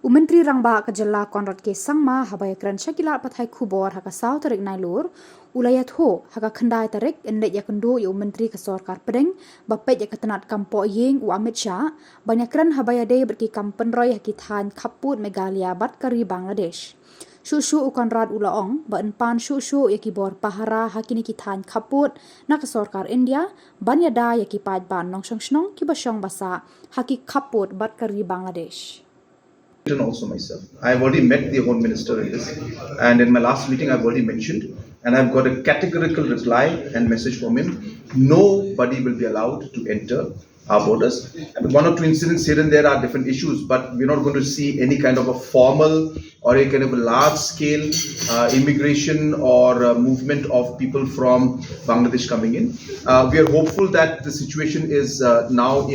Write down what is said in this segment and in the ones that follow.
Mentri rangbah ke Jylla Conrad ke SANGMA haba kren Shakila pathai Khubor haka sau tarik Nailur iathuh haka khandai tarik endek ya Kynduh Mentri ke sorkar pdeng Peit ya tnad pohiing Amit Shah banyak kren haba de berki pynroi haki thain Khap Pud Meghalaya kari Bangladesh. Shuh Conrad ulaong ban Shuh yaki Bor Pahara hakini ki thain Khap Pud nak sorkar India ban yada yaki Peit ban nong shong ki basong basa haki Khap Pud kari Bangladesh. Also myself. I've already met the Home Minister in this, and in my last meeting I've already mentioned, and I've got a categorical reply and message from him. Nobody will be allowed to enter our borders. And one or two incidents here and there are different issues, but we're not going to see any kind of a formal or a kind of a large-scale immigration or movement of people from Bangladesh coming in. We are hopeful that the situation is now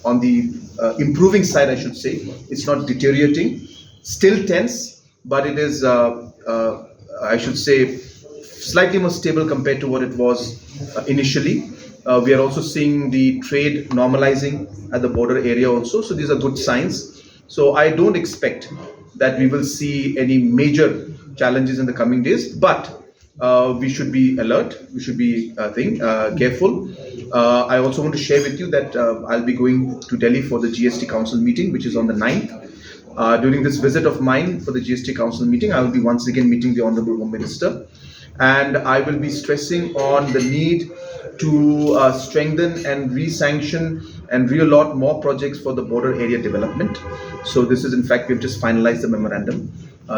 on the improving side, I should say. It's not deteriorating, still tense, but it is, I should say, slightly more stable compared to what it was initially. We are also seeing the trade normalizing at the border area also, so these are good signs. So I don't expect that we will see any major challenges in the coming days, but we should be alert, we should be careful. I also want to share with you that I'll be going to Delhi for the GST Council meeting, which is on the 9th. During this visit of mine for the GST Council meeting, I will be once again meeting the Honorable Home Minister, and I will be stressing on the need to strengthen and re-sanction and reallot more projects for the border area development. So this is, in fact, we've just finalized the memorandum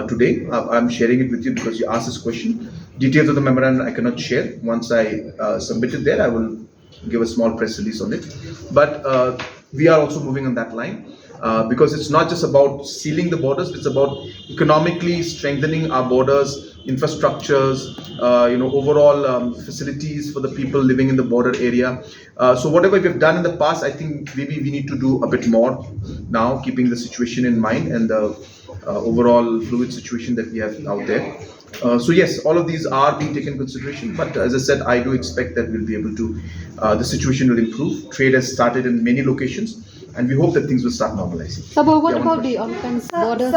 today. I'm sharing it with you because you asked this question. Details of the memorandum I cannot share. Once I submit it there, I will give a small press release on it. But we are also moving on that line because it's not just about sealing the borders, it's about economically strengthening our borders, infrastructures, overall facilities for the people living in the border area. So whatever we've done in the past, I think maybe we need to do a bit more now, keeping the situation in mind and the overall fluid situation that we have out there. So yes, all of these are being taken into consideration, but as I said, I do expect that we'll be able to, the situation will improve. Trade has started in many locations, and we hope that things will start normalizing. So, but what about the unfenced borders?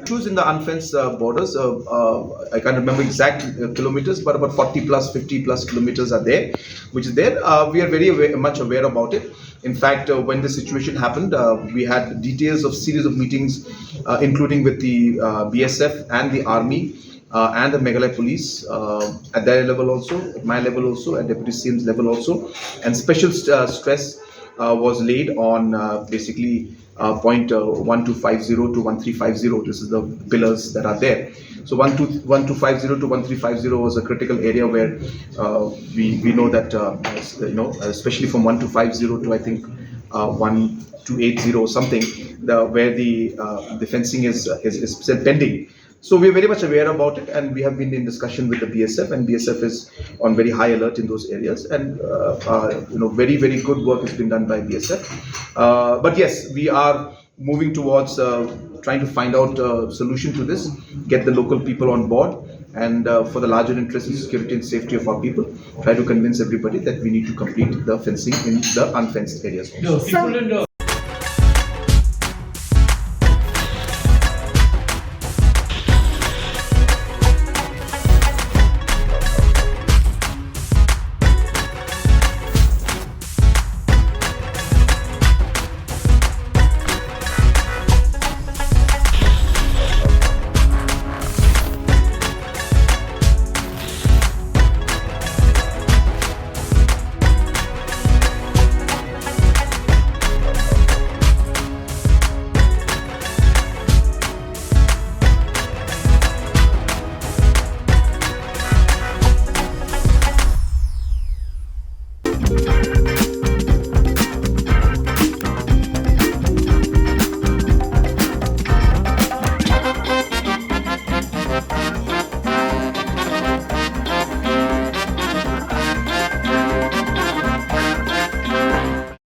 Issues in the unfenced borders, I can't remember exact kilometers, but about 40 plus, 50 plus kilometers are there, which is there. We are very much aware about it. In fact, when the situation happened, we had details of series of meetings, including with the BSF and the Army, and the Meghalaya police at their level also, at my level also, at Deputy CM's level also, and special stress was laid on basically point 1250 to 1350. This is the pillars that are there. So 1250 to 1350 was a critical area where we know that especially from 1250 to I think 1280 or something, where the fencing is still pending. So we are very much aware about it, and we have been in discussion with the BSF, and BSF is on very high alert in those areas, and very good work has been done by BSF. But yes, we are moving towards trying to find out a solution to this, get the local people on board, and for the larger interest in security and safety of our people, try to convince everybody that we need to complete the fencing in the unfenced areas also.